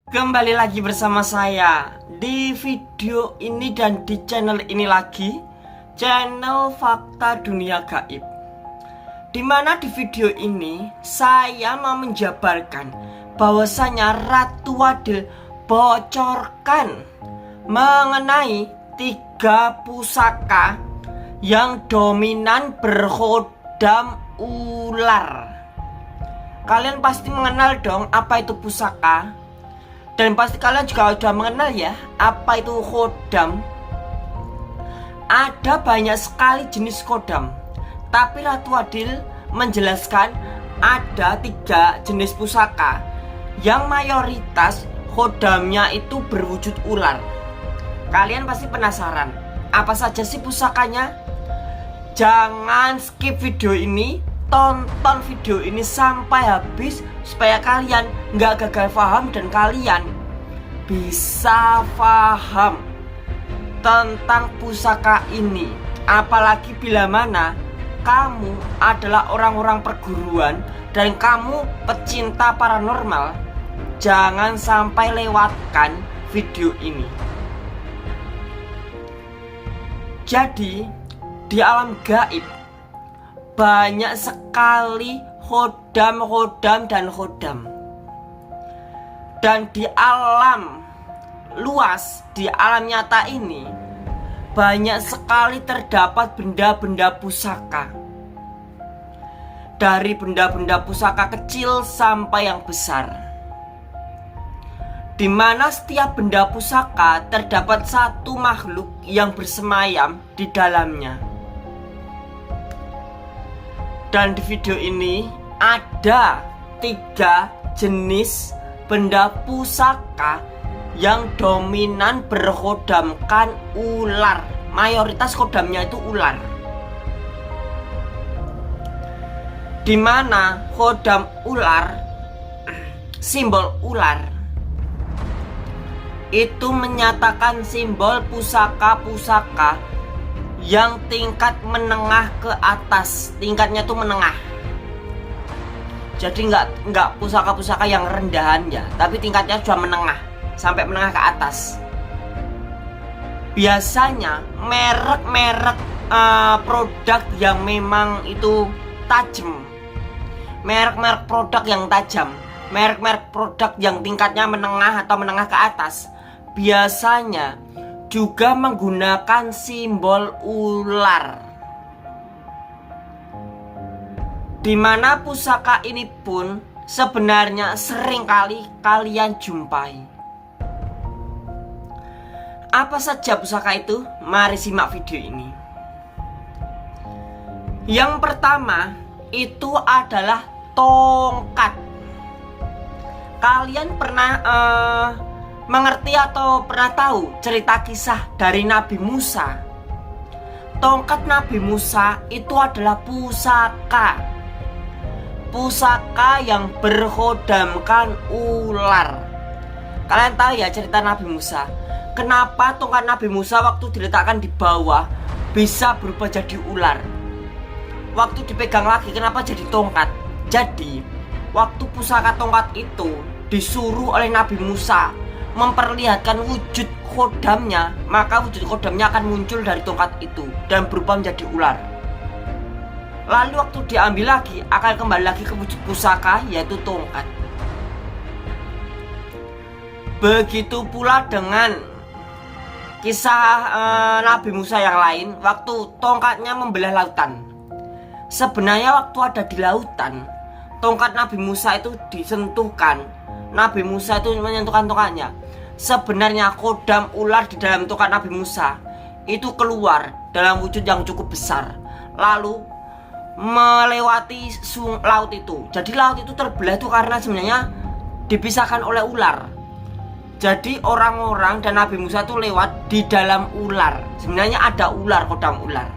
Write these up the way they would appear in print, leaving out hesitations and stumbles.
Kembali lagi bersama saya di video ini dan di channel ini lagi, channel Fakta Dunia Gaib. Dimana di video ini saya mau menjabarkan bahwasanya Ratu Wadil bocorkan mengenai 3 pusaka yang dominan berhodam ular. Kalian pasti mengenal dong apa itu pusaka. Dan pasti kalian juga sudah mengenal ya apa itu khodam. Ada banyak sekali jenis khodam, tapi Ratu Wadil menjelaskan ada 3 jenis pusaka yang mayoritas khodamnya itu berwujud ular. Kalian pasti penasaran, apa saja sih pusakanya? Jangan skip video ini, tonton video ini sampai habis supaya kalian nggak gagal paham dan kalian bisa paham tentang pusaka ini. Apalagi bila mana kamu adalah orang-orang perguruan dan kamu pecinta paranormal, jangan sampai lewatkan video ini. Jadi di alam gaib banyak sekali khodam dan khodam. Dan di alam luas, di alam nyata ini banyak sekali terdapat benda-benda pusaka. Dari benda-benda pusaka kecil sampai yang besar, di mana setiap benda pusaka terdapat satu makhluk yang bersemayam di dalamnya. Dan di video ini ada 3 jenis benda pusaka yang dominan berkhodamkan ular. Mayoritas khodamnya itu ular. Dimana khodam ular, simbol ular, itu menyatakan simbol pusaka-pusaka yang tingkat menengah ke atas. Tingkatnya tuh menengah. Jadi nggak pusaka-pusaka yang rendahan ya, tapi tingkatnya sudah menengah sampai menengah ke atas. Biasanya merek-merek produk yang memang itu tajam, merek-merek produk yang tajam, merek-merek produk yang tingkatnya menengah atau menengah ke atas, biasanya juga menggunakan simbol ular. Dimana pusaka ini pun sebenarnya sering kali kalian jumpai. Apa saja pusaka itu? Mari simak video ini. Yang pertama itu adalah tongkat. Kalian pernah mengerti atau pernah tahu cerita kisah dari Nabi Musa? Tongkat Nabi Musa itu adalah pusaka yang berkhodamkan ular. Kalian tahu ya cerita Nabi Musa? Kenapa tongkat Nabi Musa waktu diletakkan di bawah bisa berubah jadi ular? Waktu dipegang lagi kenapa jadi tongkat? Jadi waktu pusaka tongkat itu disuruh oleh Nabi Musa memperlihatkan wujud khodamnya, maka wujud khodamnya akan muncul dari tongkat itu dan berubah menjadi ular. Lalu waktu diambil lagi akan kembali lagi ke wujud pusaka, yaitu tongkat. Begitu pula dengan kisah Nabi Musa yang lain, waktu tongkatnya membelah lautan. Sebenarnya waktu ada di lautan, tongkat Nabi Musa itu disentuhkan. Nabi Musa itu menyentuhkan tongkatnya. Sebenarnya khodam ular di dalam tongkat Nabi Musa itu keluar dalam wujud yang cukup besar, lalu melewati laut itu. Jadi laut itu terbelah itu karena sebenarnya dipisahkan oleh ular. Jadi orang-orang dan Nabi Musa itu lewat di dalam ular. Sebenarnya ada ular, khodam ular.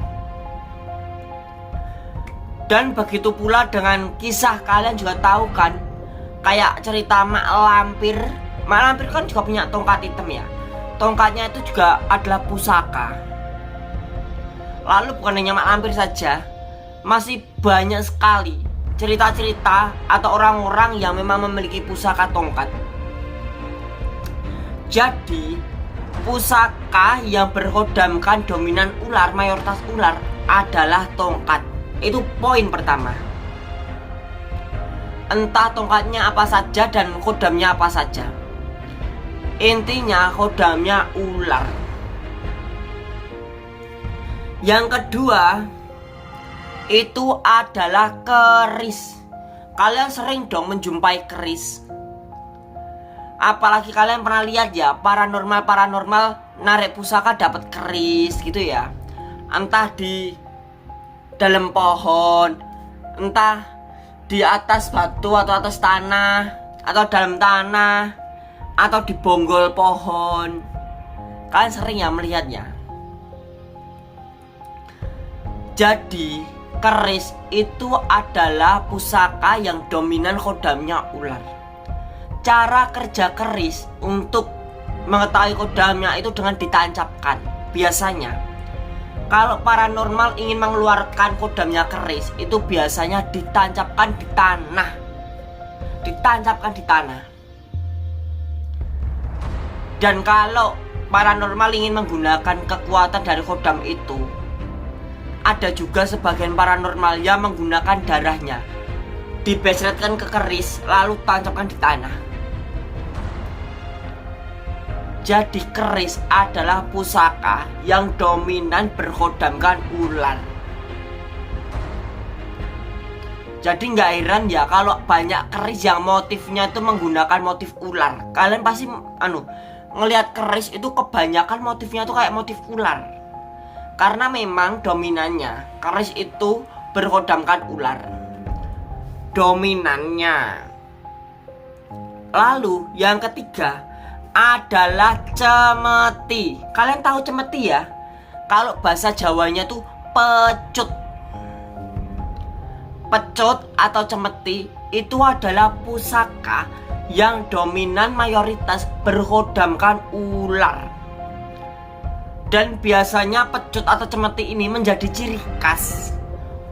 Dan begitu pula dengan kisah, kalian juga tahu kan, kayak cerita Mak Lampir. Mak Lampir kan juga punya tongkat hitam ya. Tongkatnya itu juga adalah pusaka. Lalu bukan hanya Mak Lampir saja, masih banyak sekali cerita-cerita atau orang-orang yang memang memiliki pusaka tongkat. Jadi pusaka yang berkodamkan dominan ular, mayoritas ular adalah tongkat. Itu poin pertama. Entah tongkatnya apa saja dan kodamnya apa saja, intinya kodamnya ular. Yang kedua itu adalah keris. Kalian sering dong menjumpai keris. Apalagi kalian pernah lihat ya, paranormal narik pusaka dapat keris gitu ya. Entah di dalam pohon, entah di atas batu atau atas tanah, atau dalam tanah, atau di bonggol pohon. Kalian sering ya melihatnya. Jadi keris itu adalah pusaka yang dominan kodamnya ular. Cara kerja keris untuk mengetahui kodamnya itu dengan ditancapkan. Biasanya kalau paranormal ingin mengeluarkan kodamnya keris, itu biasanya ditancapkan di tanah. Ditancapkan di tanah. Dan kalau paranormal ingin menggunakan kekuatan dari kodam itu, ada juga sebagian paranormal yang menggunakan darahnya, dibesretkan ke keris lalu tancapkan di tanah. Jadi keris adalah pusaka yang dominan berkodamkan ular. Jadi nggak heran ya kalau banyak keris yang motifnya itu menggunakan motif ular. Kalian pasti ngelihat keris itu kebanyakan motifnya tuh kayak motif ular. Karena memang dominannya keris itu berkodamkan ular. Dominannya. Lalu yang ketiga adalah cemeti. Kalian tahu cemeti ya? Kalau bahasa Jawanya tuh pecut. Pecut atau cemeti itu adalah pusaka yang dominan mayoritas berkodamkan ular. Dan biasanya pecut atau cemeti ini menjadi ciri khas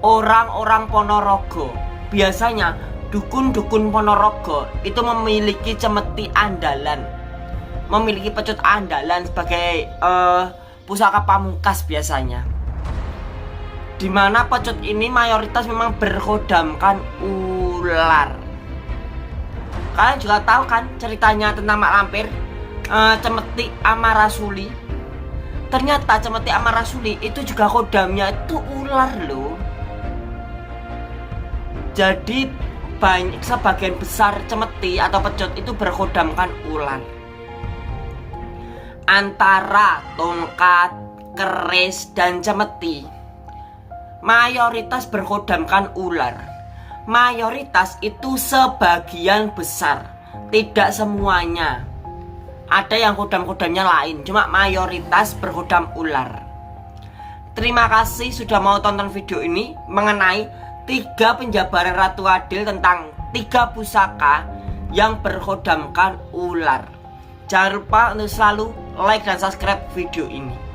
orang-orang Ponorogo. Biasanya dukun-dukun Ponorogo itu memiliki cemeti andalan, memiliki pecut andalan sebagai pusaka pamungkas biasanya. Dimana pecut ini mayoritas memang berkodamkan ular. Kalian juga tahu kan ceritanya tentang Mak Lampir, cemeti Amarasuli. Ternyata cemeti Amarasuli itu juga kodamnya itu ular loh. Jadi sebagian besar cemeti atau pecut itu berkodamkan ular. Antara tongkat, keris, dan cemeti mayoritas berkodamkan ular. Mayoritas itu sebagian besar, tidak semuanya. Ada yang kodam-kodamnya lain, cuma mayoritas berkodam ular. Terima kasih sudah mau tonton video ini mengenai 3 penjabaran Ratu Adil tentang 3 pusaka yang berkodamkan ular. Jangan lupa untuk selalu like dan subscribe video ini.